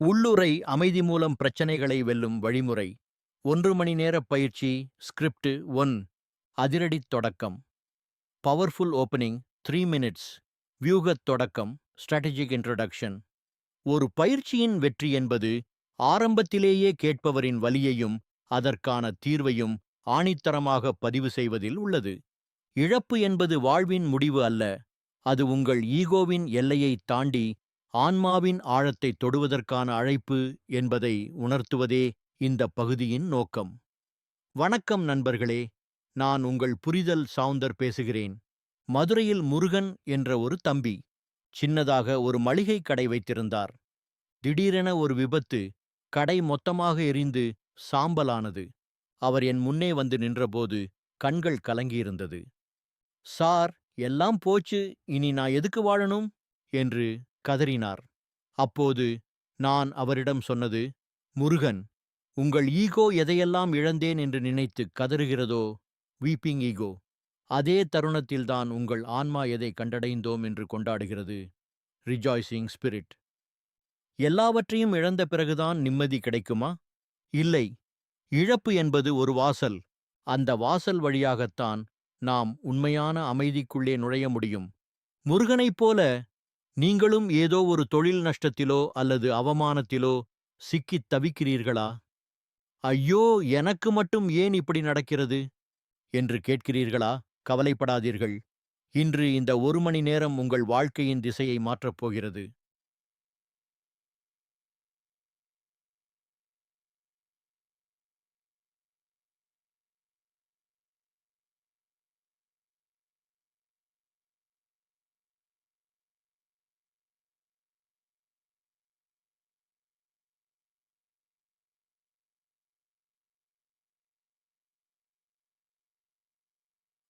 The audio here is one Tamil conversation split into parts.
உள்ளுறை அமைதி மூலம் பிரச்சனைகளை வெல்லும் வழிமுறை. 1 மணி நேர பயிற்சி. ஸ்கிரிப்ட் 1. அதிரடித் தொடக்கம். Powerful opening 3 minutes. வியூகத் தொடக்கம். Strategic introduction. ஒரு பயிற்சியின் வெற்றி என்பது ஆரம்பத்திலேயே கேட்பவரின் வலியையும் அதற்கான தீர்வையும் ஆணித்தரமாக பதிவு செய்வதில் உள்ளது. இழப்பு என்பது வாழ்வின் முடிவு அல்ல, அது உங்கள் ஈகோவின் எல்லையை தாண்டி ஆன்மாவின் ஆழத்தை தொடுவதற்கான அழைப்பு என்பதை உணர்த்துவதே இந்த பகுதியின் நோக்கம். வணக்கம் நண்பர்களே, நான் உங்கள் புரிதல் சவுந்தர் பேசுகிறேன். மதுரையில் முருகன் என்ற ஒரு தம்பி சின்னதாக ஒரு மளிகை கடை வைத்திருந்தார். திடீரென ஒரு விபத்து, கடை மொத்தமாக எரிந்து சாம்பலானது. அவர் என் முன்னே வந்து நின்றபோது கண்கள் கலங்கியிருந்தது. சார், எல்லாம் போச்சு, இனி நான் எதுக்கு வாழணும் என்று கதறினார். அப்போது நான் அவரிடம் சொன்னது, முருகன், உங்கள் ஈகோ எதையெல்லாம் இழந்தேன் என்று நினைத்து கதறுகிறதோ, வீப்பிங் ஈகோ, அதே தருணத்தில்தான் உங்கள் ஆன்மா எதை கண்டடைந்தோம் என்று கொண்டாடுகிறது, ரிஜாய்சிங் ஸ்பிரிட். எல்லாவற்றையும் இழந்த பிறகுதான் நிம்மதி கிடைக்குமா? இல்லை. இழப்பு என்பது ஒரு வாசல். அந்த வாசல் வழியாகத்தான் நாம் உண்மையான அமைதிக்குள்ளே நுழைய முடியும். முருகனைப் போல நீங்களும் ஏதோ ஒரு தொழில் நஷ்டத்திலோ அல்லது அவமானத்திலோ சிக்கித் தவிக்கிறீர்களா? ஐயோ, எனக்கு மட்டும் ஏன் இப்படி நடக்கிறது என்று கேட்கிறீர்களா? கவலைப்படாதீர்கள். இன்று இந்த 1 மணி நேரம் உங்கள் வாழ்க்கையின் திசையை மாற்றப் போகிறது.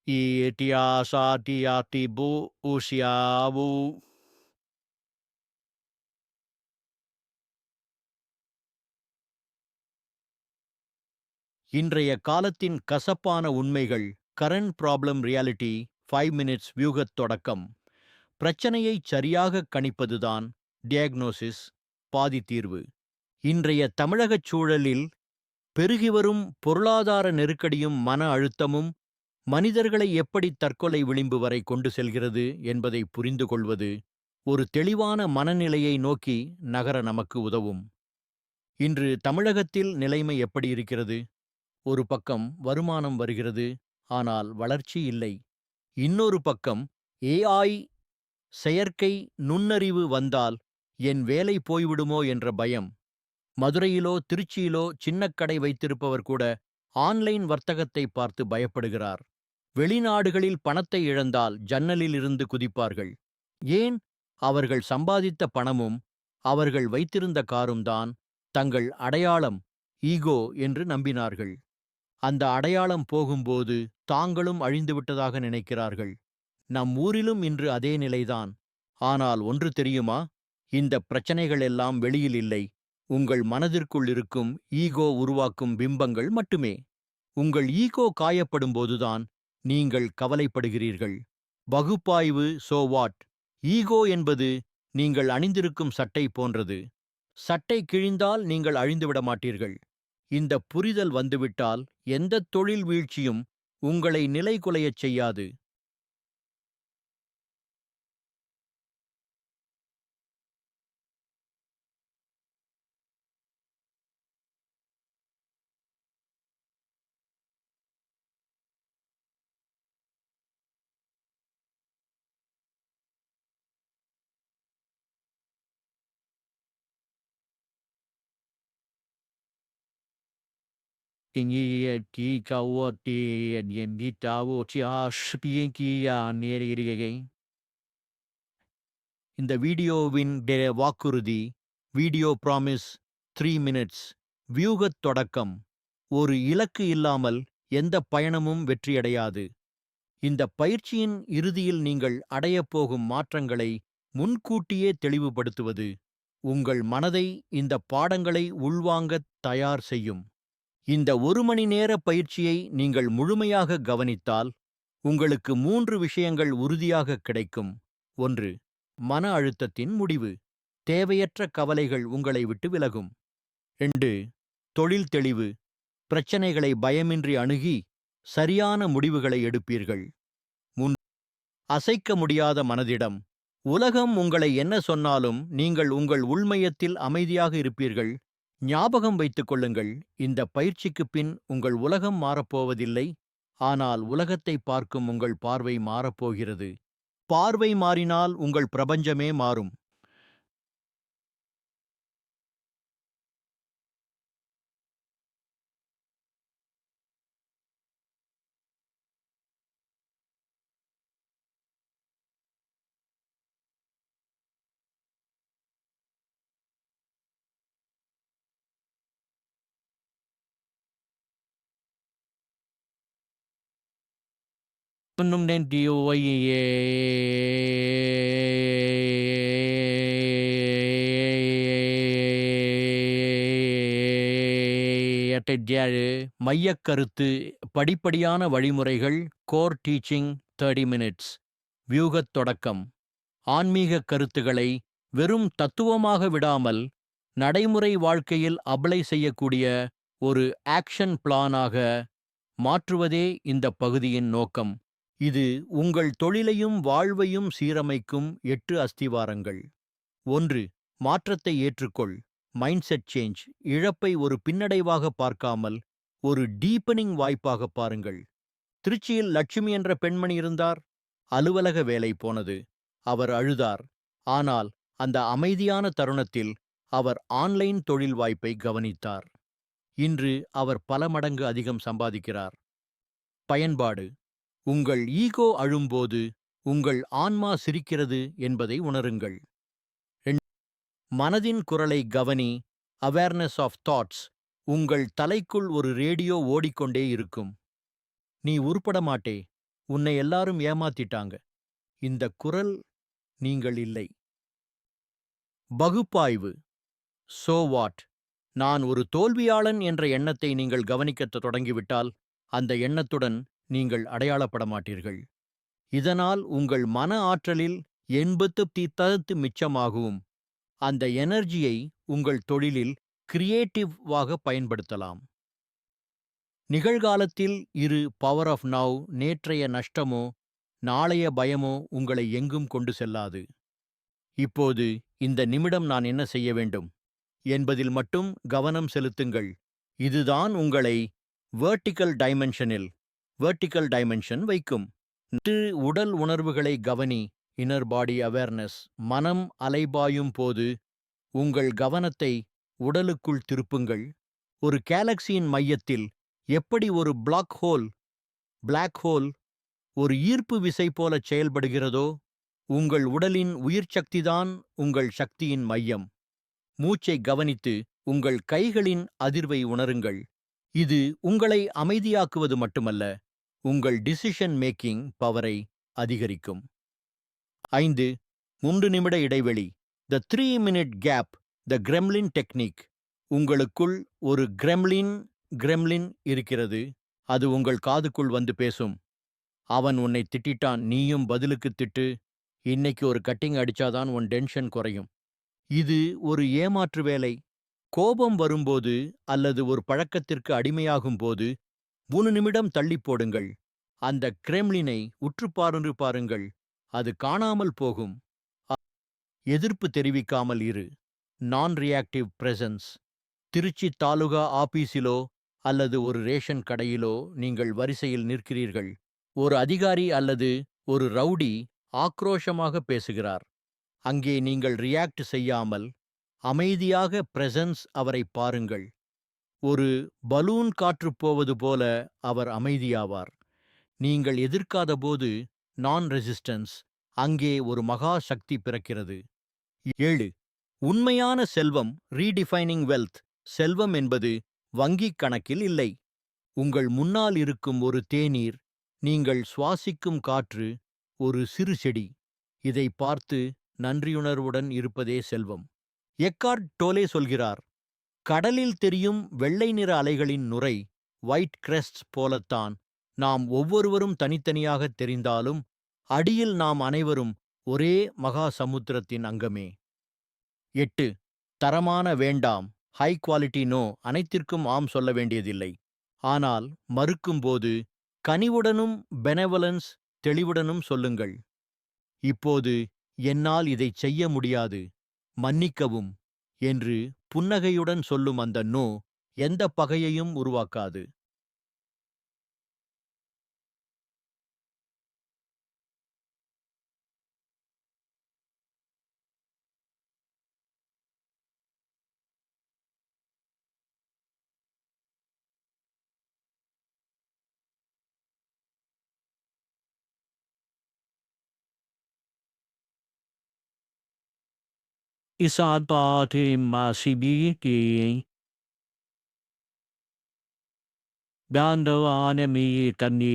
Itiasatiatibu usiabu. இன்றைய காலத்தின் கசப்பான உண்மைகள். Current problem reality. 5 மினிட்ஸ் வியூகத் தொடக்கம். பிரச்சனையைச் சரியாகக் கணிப்பதுதான் டியக்னோசிஸ், பாதி தீர்வு. இன்றைய தமிழகச் சூழலில் பெருகிவரும் பொருளாதார நெருக்கடியும் மன அழுத்தமும் மனிதர்களை எப்படி தற்கொலை விளிம்பு வரை கொண்டு செல்கிறது என்பதை புரிந்து கொள்வது ஒரு தெளிவான மனநிலையை நோக்கி நகர நமக்கு உதவும். இன்று தமிழகத்தில் நிலைமை எப்படி இருக்கிறது? ஒரு பக்கம் வருமானம் வருகிறது, ஆனால் வளர்ச்சி இல்லை. இன்னொரு பக்கம் ஏஐ, செயற்கை நுண்ணறிவு வந்தால் என் வேலை போய்விடுமோ என்ற பயம். மதுரையிலோ திருச்சியிலோ சின்னக்கடை வைத்திருப்பவர் கூட ஆன்லைன் வர்த்தகத்தை பார்த்து பயப்படுகிறார். வெளிநாடுகளில் பணத்தை இழந்தால் ஜன்னலில் இருந்து குதிப்பார்கள். ஏன்? அவர்கள் சம்பாதித்த பணமும் அவர்கள் வைத்திருந்த காரும் தான் தங்கள் அடையாளம், ஈகோ என்று நம்பினார்கள். அந்த அடையாளம் போகும்போது தாங்களும் அழிந்துவிட்டதாக நினைக்கிறார்கள். நம் ஊரிலும் இன்று அதே நிலைதான். ஆனால் ஒன்று தெரியுமா? இந்த பிரச்சனைகள் எல்லாம் வெளியில் இல்லை, உங்கள் மனதிற்குள் இருக்கும் ஈகோ உருவாக்கும் பிம்பங்கள் மட்டுமே. உங்கள் ஈகோ காயப்படும்போதுதான் நீங்கள் கவலைப்படுகிறீர்கள். பகுப்பாய்வு. So what? ஈகோ என்பது நீங்கள் அணிந்திருக்கும் சட்டை போன்றது. சட்டை கிழிந்தால் நீங்கள் அழிந்துவிட மாட்டீர்கள். இந்த புரிதல் வந்துவிட்டால் எந்தத் தொழில் வீழ்ச்சியும் உங்களை நிலைகுலையச் செய்யாது. இந்த வீடியோவின் வாக்குறுதி. Video promise. 3 மினிட்ஸ். வியூகத் தொடக்கம். ஒரு இலக்கு இல்லாமல் எந்த பயணமும் வெற்றியடையாது. இந்த பயிற்சியின் இறுதியில் நீங்கள் அடையப்போகும் மாற்றங்களை முன்கூட்டியே தெளிவுபடுத்துவது உங்கள் மனதை இந்த பாடங்களை உள்வாங்கத் தயார் செய்யும். இந்த 1 மணி நேர பயிற்சியை நீங்கள் முழுமையாக கவனித்தால் உங்களுக்கு 3 விஷயங்கள் உறுதியாக கிடைக்கும். 1. மன அழுத்தத்தின் முடிவு. தேவையற்ற கவலைகள் உங்களை விட்டு விலகும். 2. தொழில் தெளிவு. பிரச்சனைகளை பயமின்றி அணுகி சரியான முடிவுகளை எடுப்பீர்கள். 3. அசைக்க முடியாத மனதிடம். உலகம் உங்களை என்ன சொன்னாலும் நீங்கள் உங்கள் உள்மையத்தில் அமைதியாக இருப்பீர்கள். ஞாபகம் வைத்துக் கொள்ளுங்கள், இந்த பயிற்சிக்குப் பின் உங்கள் உலகம் மாறப்போவதில்லை, ஆனால் உலகத்தை பார்க்கும் உங்கள் பார்வை மாறப்போகிறது. பார்வை மாறினால் உங்கள் பிரபஞ்சமே மாறும். மையக்கருத்து. படிப்படியான வழிமுறைகள். Core teaching 30 minutes. வியூகத் தொடக்கம். ஆன்மீக கருத்துக்களை வெறும் தத்துவமாக விடாமல் நடைமுறை வாழ்க்கையில் அப்ளை செய்யக்கூடிய ஒரு ஆக்ஷன் பிளானாக மாற்றுவதே இந்த பகுதியின் நோக்கம். இது உங்கள் தொழிலையும் வாழ்வையும் சீரமைக்கும் 8 அஸ்திவாரங்கள். 1. மாற்றத்தை ஏற்றுக்கொள். Mindset change. இழப்பை ஒரு பின்னடைவாக பார்க்காமல் ஒரு டீப்பனிங் வாய்ப்பாக பாருங்கள். திருச்சியில் லட்சுமி என்ற பெண்மணி இருந்தார். அலுவலக வேலை போனது. அவர் அழுதார். ஆனால் அந்த அமைதியான தருணத்தில் அவர் ஆன்லைன் தொழில் வாய்ப்பை கவனித்தார். இன்று அவர் பல மடங்கு அதிகம் சம்பாதிக்கிறார். பயன்பாடு. உங்கள் ஈகோ அழும்போது உங்கள் ஆன்மா சிரிக்கிறது என்பதை உணருங்கள். மனதின் குரலை கவனி. Awareness of thoughts. உங்கள் தலைக்குள் ஒரு ரேடியோ ஓடிக்கொண்டே இருக்கும். நீ உருப்பட மாட்டே, உன்னை எல்லாரும் ஏமாத்திட்டாங்க. இந்த குரல் நீங்கள் இல்லை. பகுப்பாய்வு. So what. நான் ஒரு தோல்வியாளன் என்ற எண்ணத்தை நீங்கள் கவனிக்கத் தொடங்கிவிட்டால் அந்த எண்ணத்துடன் நீங்கள் அடையாளப்பட மாட்டீர்கள். இதனால் உங்கள் மன ஆற்றலில் 80% மிச்சமாகும். அந்த எனர்ஜியை உங்கள் தொழிலில் கிரியேட்டிவாக பயன்படுத்தலாம். நிகழ்காலத்தில் இரு. Power of now. நேற்றைய நஷ்டமோ நாளைய பயமோ உங்களை எங்கும் கொண்டு செல்லாது. இப்போது இந்த நிமிடம் நான் என்ன செய்ய வேண்டும் என்பதில் மட்டும் கவனம் செலுத்துங்கள். இதுதான் உங்களை வெர்டிகல் டைமென்ஷன் வைக்கும். உடல் உணர்வுகளை கவனி. இன்னர் பாடி அவேர்னஸ். மனம் அலைபாயும் போது உங்கள் கவனத்தை உடலுக்குள் திருப்புங்கள். ஒரு கேலக்சியின் மையத்தில் எப்படி ஒரு பிளாக் ஹோல் ஒரு ஈர்ப்பு விசை போலச் செயல்படுகிறதோ, உங்கள் உடலின் உயிர்ச்சக்திதான் உங்கள் சக்தியின் மையம். மூச்சை கவனித்து உங்கள் கைகளின் அதிர்வை உணருங்கள். இது உங்களை அமைதியாக்குவது மட்டுமல்ல, உங்கள் டிசிஷன் மேக்கிங் பவரை அதிகரிக்கும். 5. 3 நிமிட இடைவெளி. த 3-minute கேப். த கிரெம்லின் டெக்னிக். உங்களுக்குள் ஒரு கிரெம்லின் இருக்கிறது. அது உங்கள் காதுக்குள் வந்து பேசும். அவன் உன்னை திட்டிட்டான், நீயும் பதிலுக்கு திட்டு. இன்னைக்கு ஒரு கட்டிங் அடிச்சாதான் உன் டென்ஷன் குறையும். இது ஒரு ஏமாற்று வேலை. கோபம் வரும்போது அல்லது ஒரு பழக்கத்திற்கு அடிமையாகும் போது 3 நிமிடம் தள்ளி போடுங்கள். அந்த கிரெம்லினை உற்று பாருங்கள். அது காணாமல் போகும். எதிர்ப்பு தெரிவிக்காமல் இரு. நான் ரியாக்டிவ் பிரசன்ஸ். திருச்சி தாலுகா ஆபீஸிலோ அல்லது ஒரு ரேஷன் கடையிலோ நீங்கள் வரிசையில் நிற்கிறீர்கள். ஒரு அதிகாரி அல்லது ஒரு ரவுடி ஆக்ரோஷமாக பேசுகிறார். அங்கே நீங்கள் ரியாக்ட் செய்யாமல் அமைதியாக பிரசன்ஸ் அவரை பாருங்கள். ஒரு பலூன் காற்று போவது போல அவர் அமைதியாவார். நீங்கள் எதிர்க்காதபோது நான் ரெசிஸ்டன்ஸ். அங்கே ஒரு மகா சக்தி பிறக்கிறது. 7. உண்மையான செல்வம். Redefining wealth. செல்வம் என்பது வங்கிக் கணக்கில் இல்லை. உங்கள் முன்னால் இருக்கும் ஒரு தேநீர், நீங்கள் சுவாசிக்கும் காற்று, ஒரு சிறு செடி. இதை பார்த்து நன்றியுணர்வுடன் இருப்பதே செல்வம். எக்கார்ட் டோலே சொல்கிறார், கடலில் தெரியும் வெள்ளை நிற அலைகளின் நுரை, ஒயிட் கிரெஸ்ட்ஸ் போலத்தான் நாம் ஒவ்வொருவரும் தனித்தனியாகத் தெரிந்தாலும் அடியில் நாம் அனைவரும் ஒரே மகா சமுத்திரத்தின் அங்கமே. 8. தரமான வேண்டாம், ஹை குவாலிட்டி நோ, அனைத்திற்கும் ஆம் சொல்ல வேண்டியதில்லை. ஆனால் மறுக்கும்போது கனிவுடனும் பெனவலன்ஸ் தெளிவுடனும் சொல்லுங்கள். இப்போது என்னால் இதைச் செய்ய முடியாது, மன்னிக்கவும் என்று புன்னகையுடன் சொல்லும் அந்த நோ எந்த பகையையும் உருவாக்காது. Isaan pa ating masibiki. Bandawanami tani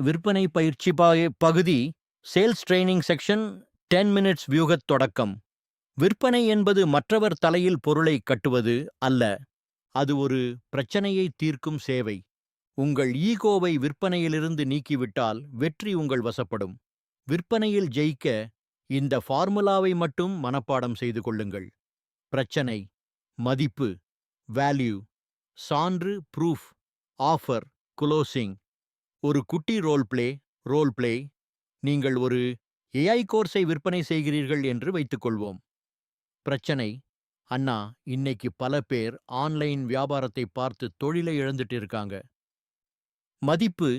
விற்பனை பயிற்சி பகுதி சேல்ஸ் ட்ரைனிங் செக்ஷன் 10 மினிட்ஸ் வியூகத் தொடக்கம். விற்பனை என்பது மற்றவர் தலையில் பொருளை கட்டுவது அல்ல. அது ஒரு பிரச்சனையை தீர்க்கும் சேவை. உங்கள் ஈகோவை விற்பனையிலிருந்து நீக்கிவிட்டால் வெற்றி உங்கள் வசப்படும். விற்பனையில் ஜெயிக்க இந்த ஃபார்முலாவை மட்டும் மனப்பாடம் செய்து கொள்ளுங்கள். பிரச்சனை, மதிப்பு, வேல்யூ, சான்று, ப்ரூஃப், ஆஃபர், குளோசிங். ஒரு குட்டி ரோல் பிளே. நீங்கள் ஒரு ஏஐ கோர்ஸை விற்பனை செய்கிறீர்கள் என்று வைத்துக்கொள்வோம். பிரச்சனை, அண்ணா, இன்னைக்கு பல பேர் ஆன்லைன் வியாபாரத்தை பார்த்து தொழிலை இழந்துட்டு இருக்காங்க. மதிப்பு,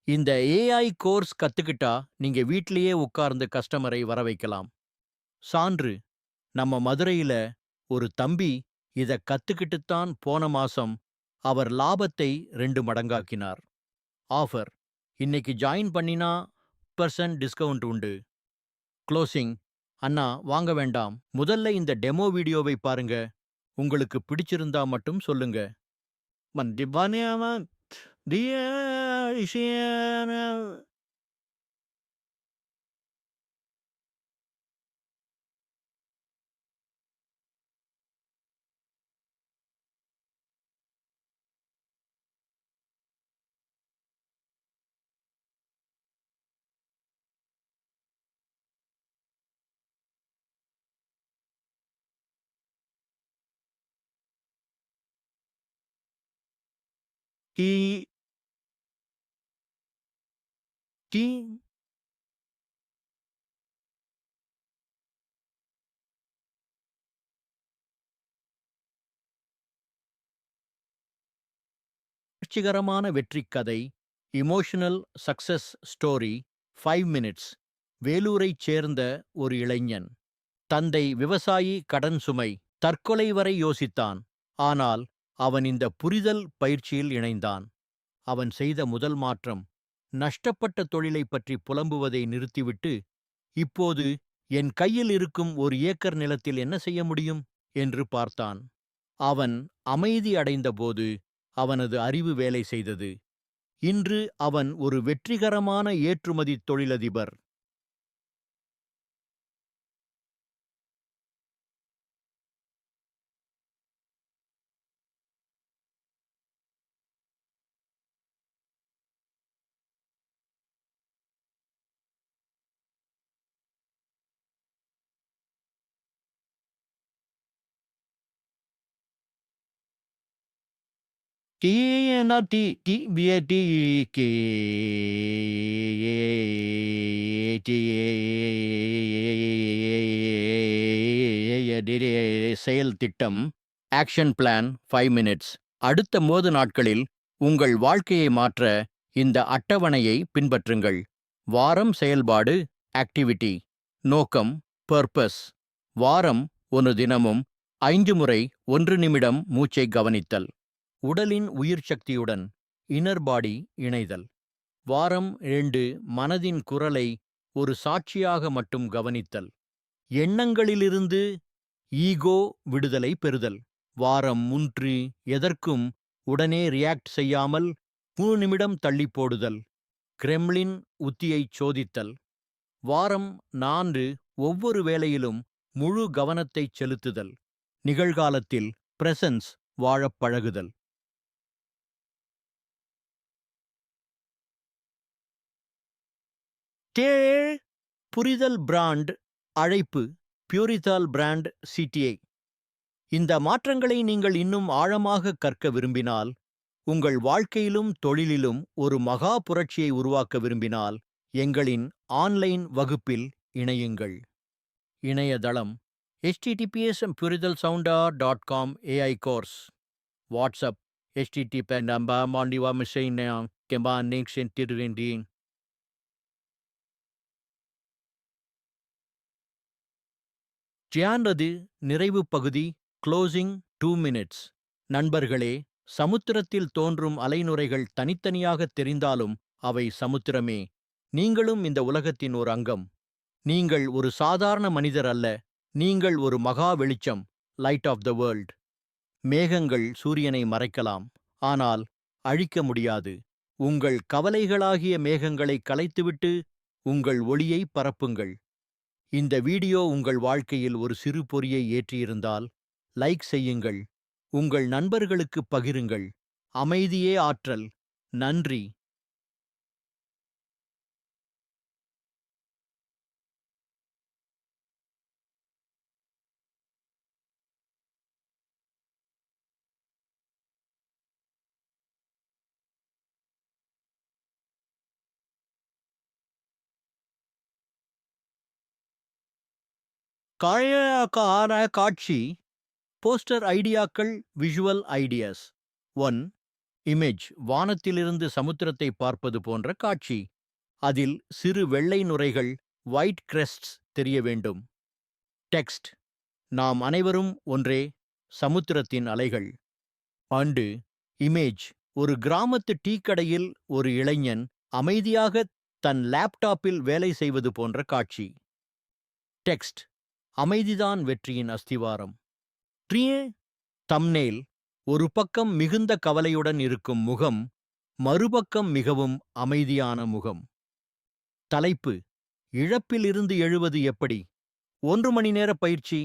இந்த ஏஐ கோர்ஸ் கத்துக்கிட்டா நீங்க வீட்லயே உட்கார்ந்து கஸ்டமரை வர வைக்கலாம். சான்று, நம்ம மதுரையில ஒரு தம்பி இத கத்துக்கிட்டுத்தான் போன மாசம் அவர் லாபத்தை 2 மடங்காக்கினார். ஆஃபர், இன்னைக்கு ஜாயின் பண்ணினா டிஸ்கவுண்ட் உண்டு. க்ளோசிங், அண்ணா வாங்க வேண்டாம், முதல்ல இந்த டெமோ வீடியோவை பாருங்க, உங்களுக்கு பிடிச்சிருந்தா மட்டும் சொல்லுங்க. Mandibanyaman dia isiana. Ki ki வெற்றிகரமான வெற்றிக் கதை, இமோஷனல் சக்சஸ் ஸ்டோரி. 5 மினிட்ஸ். வேலூரைச் சேர்ந்த ஒரு இளைஞன். தந்தை விவசாயி, கடன் சுமை, தற்கொலை வரை யோசித்தான். ஆனால் அவன் இந்த புரிதல் பயிற்சியில் இணைந்தான். அவன் செய்த முதல் மாற்றம், நஷ்டப்பட்ட தொழிலைப் பற்றி புலம்புவதை நிறுத்திவிட்டு, இப்போது என் கையில் இருக்கும் 1 ஏக்கர் நிலத்தில் என்ன செய்ய முடியும் என்று பார்த்தான். அவன் அமைதி அடைந்தபோது அவனது அறிவு வேலை செய்தது. இன்று அவன் ஒரு வெற்றிகரமான ஏற்றுமதி தொழிலதிபர். ki na ti bia ti ki ti செயல் திட்டம், ஆக்ஷன் பிளான் 5 மினிட்ஸ். அடுத்த 30 நாட்களில் உங்கள் வாழ்க்கையை மாற்ற இந்த அட்டவணையை பின்பற்றுங்கள். வாரம் செயல்பாடு, ஆக்டிவிட்டி. நோக்கம், பர்பஸ். வாரம் 1 தினமும் 5 முறை 1 நிமிடம் மூச்சை கவனித்தல். உடலின் உயிர் சக்தியுடன் இன்னர் பாடி இணைதல். வாரம் 2 மனதின் குரலை ஒரு சாட்சியாக மட்டும் கவனித்தல். எண்ணங்களிலிருந்து ஈகோ விடுதலை பெறுதல். வாரம் 3 எதற்கும் உடனே ரியாக்ட் செய்யாமல் 3 நிமிடம் தள்ளி போடுதல். கிரெம்ளின் உத்தியைச் சோதித்தல். வாரம் 4 ஒவ்வொரு வேளையிலும் முழு கவனத்தைச் செலுத்துதல். நிகழ்காலத்தில் பிரசன்ஸ் வாழப் பழகுதல். ஸ்டே புரிதல் பிராண்ட் அழைப்பு பியூரிதால் பிராண்ட் சிடிஐ. இந்த மாற்றங்களை நீங்கள் இன்னும் ஆழமாக கற்க விரும்பினால், உங்கள் வாழ்க்கையிலும் தொழிலிலும் ஒரு மகா புரட்சியை உருவாக்க விரும்பினால், எங்களின் ஆன்லைன் வகுப்பில் இணையுங்கள். இணையதளம் https://puridalsounda.com AI course. WhatsApp http நம்பா மாண்டிவா மிஷைனா கெம்பா நேக்ஷன் திருவேண்டின். ஜியானது நிறைவு பகுதி க்ளோசிங் 2 minutes. நண்பர்களே, சமுத்திரத்தில் தோன்றும் அலைநுரைகள் தனித்தனியாக தெரிந்தாலும் அவை சமுத்திரமே. நீங்களும் இந்த உலகத்தின் ஒரு அங்கம். நீங்கள் ஒரு சாதாரண மனிதர் அல்ல, நீங்கள் ஒரு மகா வெளிச்சம், லைட் ஆஃப் த வேர்ல்ட். மேகங்கள் சூரியனை மறைக்கலாம், ஆனால் அழிக்க முடியாது. உங்கள் கவலைகளாகிய மேகங்களை கலைத்துவிட்டு உங்கள் ஒளியை பரப்புங்கள். இந்த வீடியோ உங்கள் வாழ்க்கையில் ஒரு சிறு பொறியை ஏற்றியிருந்தால் லைக் செய்யுங்கள். உங்கள் நண்பர்களுக்கு பகிருங்கள். அமைதியே ஆற்றல். நன்றி. கார காட்சி போஸ்டர் ஐடியாக்கள் விஷுவல் ஐடியாஸ். 1. இமேஜ் வானத்திலிருந்து சமுத்திரத்தை பார்ப்பது போன்ற காட்சி. அதில் சிறு வெள்ளை நுரைகள் ஒயிட் கிரெஸ்ட்ஸ் தெரிய வேண்டும். டெக்ஸ்ட்: நாம் அனைவரும் ஒன்றே, சமுத்திரத்தின் அலைகள். ஆண்டு. இமேஜ்: ஒரு கிராமத்து டீ கடையில் ஒரு இளைஞன் அமைதியாக தன் லேப்டாப்பில் வேலை செய்வது போன்ற காட்சி. டெக்ஸ்ட்: அமைதிதான் வெற்றியின் அஸ்திவாரம். தம்ப்நெயில்: ஒரு பக்கம் மிகுந்த கவலையுடன் இருக்கும் முகம், மறுபக்கம் மிகவும் அமைதியான முகம். தலைப்பு: இழப்பில் இருந்து எழுவது எப்படி? 1 மணி நேர பயிற்சி,